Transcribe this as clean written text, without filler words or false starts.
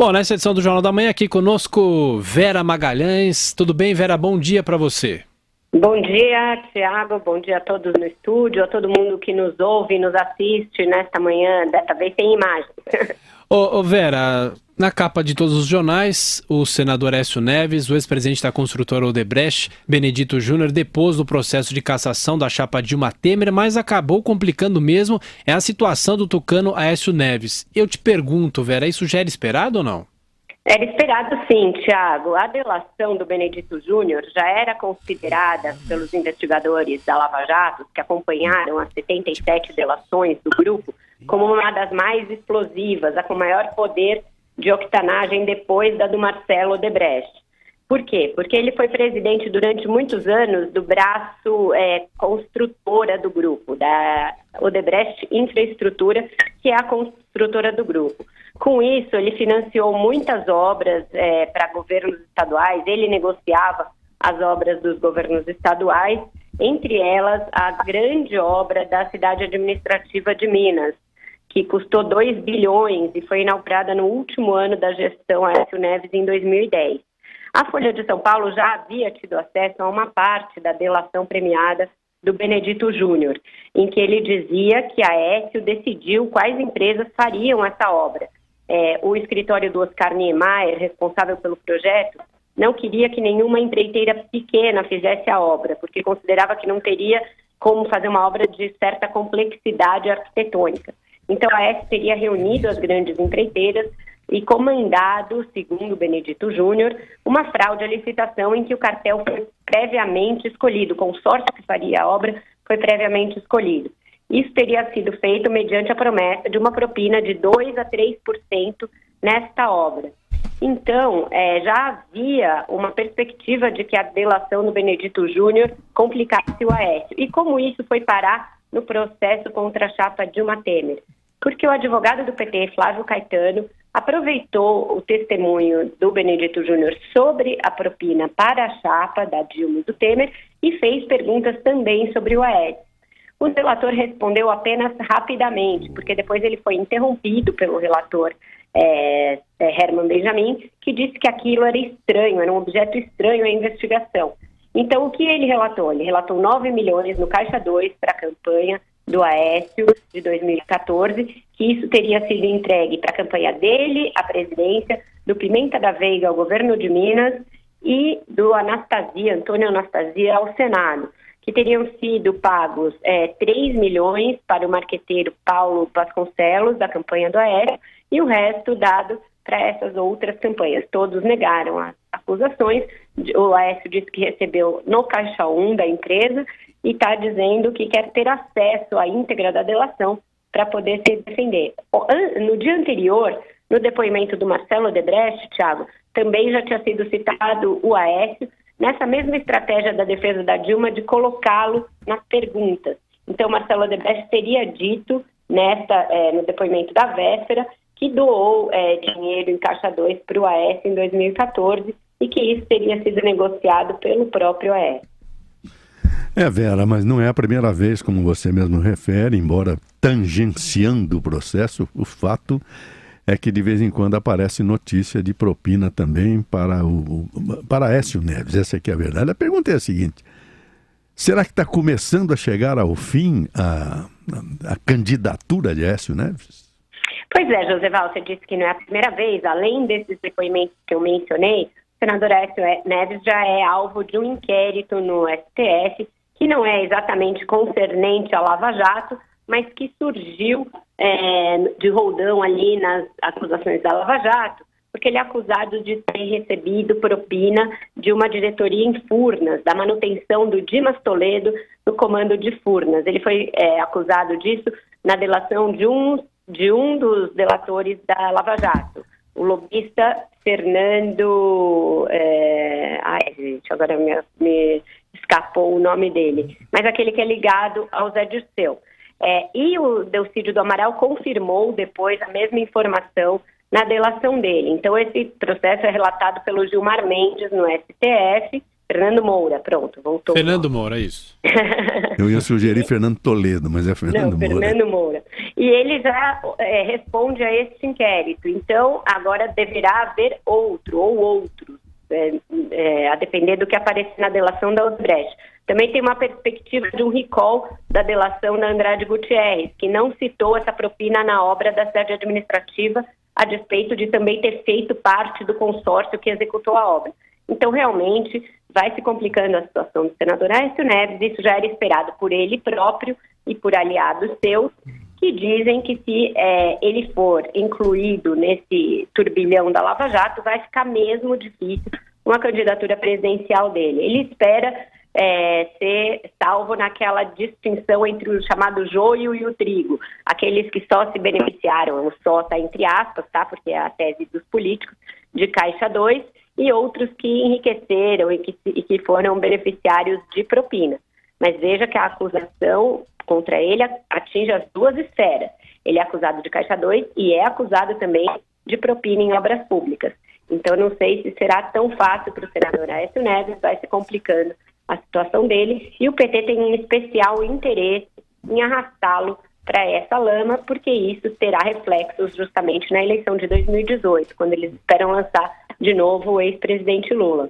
Bom, nessa edição do Jornal da Manhã, aqui conosco Vera Magalhães. Tudo bem, Vera? Bom dia para você. Bom dia, Tiago. Bom dia a todos no estúdio, a todo mundo que nos ouve e nos assiste nesta manhã, dessa vez sem imagem. Ô Vera, na capa de todos os jornais, o senador Aécio Neves, o ex-presidente da construtora Odebrecht, Benedito Júnior, depôs do processo de cassação da chapa Dilma Temer, mas acabou complicando mesmo a situação do tucano Aécio Neves. Eu te pergunto, Vera, isso já era esperado ou não? Era esperado sim, Tiago. A delação do Benedito Júnior já era considerada pelos investigadores da Lava Jato, que acompanharam as 77 delações do grupo, como uma das mais explosivas, a com maior poder de octanagem depois da do Marcelo Odebrecht. Por quê? Porque ele foi presidente durante muitos anos do braço construtora do grupo, da Odebrecht Infraestrutura, que é a construtora do grupo. Com isso, ele financiou muitas obras para governos estaduais, ele negociava as obras dos governos estaduais, entre elas a grande obra da cidade administrativa de Minas, que custou 2 bilhões e foi inaugurada no último ano da gestão Aécio Neves em 2010. A Folha de São Paulo já havia tido acesso a uma parte da delação premiada do Benedito Júnior, em que ele dizia que a Aécio decidiu quais empresas fariam essa obra. O escritório do Oscar Niemeyer, responsável pelo projeto, não queria que nenhuma empreiteira pequena fizesse a obra, porque considerava que não teria como fazer uma obra de certa complexidade arquitetônica. Então, a Aécio teria reunido as grandes empreiteiras e comandado, segundo Benedito Júnior, uma fraude à licitação em que o cartel foi previamente escolhido, o consórcio que faria a obra foi previamente escolhido. Isso teria sido feito mediante a promessa de uma propina de 2% a 3% nesta obra. Então, já havia uma perspectiva de que a delação do Benedito Júnior complicasse o Aécio. E como isso foi parar no processo contra a chapa Dilma Temer? Porque o advogado do PT, Flávio Caetano, aproveitou o testemunho do Benedito Júnior sobre a propina para a chapa da Dilma e do Temer e fez perguntas também sobre o Aécio. O relator respondeu apenas rapidamente, porque depois ele foi interrompido pelo relator Herman Benjamin, que disse que aquilo era estranho, era um objeto estranho à investigação. Então, o que ele relatou? Ele relatou 9 milhões no Caixa 2 para a campanha do Aécio de 2014, que isso teria sido entregue para a campanha dele, à presidência, do Pimenta da Veiga ao governo de Minas e do Antônio Anastasia ao Senado, que teriam sido pagos 3 milhões para o marqueteiro Paulo Vasconcelos, da campanha do Aécio, e o resto dado para essas outras campanhas. Todos negaram as acusações. O Aécio disse que recebeu no Caixa 1 da empresa e está dizendo que quer ter acesso à íntegra da delação para poder se defender. No dia anterior, no depoimento do Marcelo Odebrecht, Thiago, também já tinha sido citado o Aécio nessa mesma estratégia da defesa da Dilma de colocá-lo nas perguntas. Então, Marcelo Odebrecht teria dito no depoimento da véspera que doou dinheiro em Caixa 2 para o Aécio em 2014 e que isso teria sido negociado pelo próprio Aécio. Vera, mas não é a primeira vez, como você mesmo refere, embora tangenciando o processo, o fato é que de vez em quando aparece notícia de propina também para Aécio Neves. Essa aqui é a verdade. A pergunta é a seguinte: será que está começando a chegar ao fim a candidatura de Aécio Neves? Pois é, Joseval, você disse que não é a primeira vez. Além desses depoimentos que eu mencionei, o senador Aécio Neves já é alvo de um inquérito no STF, que não é exatamente concernente à Lava Jato, mas que surgiu de roldão ali nas acusações da Lava Jato, porque ele é acusado de ter recebido propina de uma diretoria em Furnas, da manutenção do Dimas Toledo no comando de Furnas. Ele foi acusado disso na delação de um dos delatores da Lava Jato, o lobista Fernando... agora me escapou o nome dele, mas aquele que é ligado ao Zé Dirceu. E o Delcídio do Amaral confirmou depois a mesma informação na delação dele. Então, esse processo é relatado pelo Gilmar Mendes no STF. Fernando Moura, pronto, voltou. Fernando Moura, isso. Eu ia sugerir Fernando Toledo, mas é Fernando Moura. Fernando Moura. E ele já responde a este inquérito. Então, agora deverá haver outro ou outros, a depender do que aparecer na delação da Odebrecht. Também tem uma perspectiva de um recall da delação da Andrade Gutierrez, que não citou essa propina na obra da sede administrativa, a despeito de também ter feito parte do consórcio que executou a obra. Então, realmente, vai se complicando a situação do senador Aécio Neves. Isso já era esperado por ele próprio e por aliados seus, que dizem que se ele for incluído nesse turbilhão da Lava Jato, vai ficar mesmo difícil uma candidatura presidencial dele. Ele espera ser salvo naquela distinção entre o chamado joio e o trigo, aqueles que só se beneficiaram, o só está entre aspas, tá? Porque é a tese dos políticos, de Caixa 2, e outros que enriqueceram e que foram beneficiários de propina. Mas veja que a acusação contra ele atinge as duas esferas. Ele é acusado de Caixa 2 e é acusado também de propina em obras públicas. Então, não sei se será tão fácil para o senador Aécio Neves, vai se complicando a situação dele, e o PT tem um especial interesse em arrastá-lo para essa lama, porque isso terá reflexos justamente na eleição de 2018, quando eles esperam lançar de novo o ex-presidente Lula.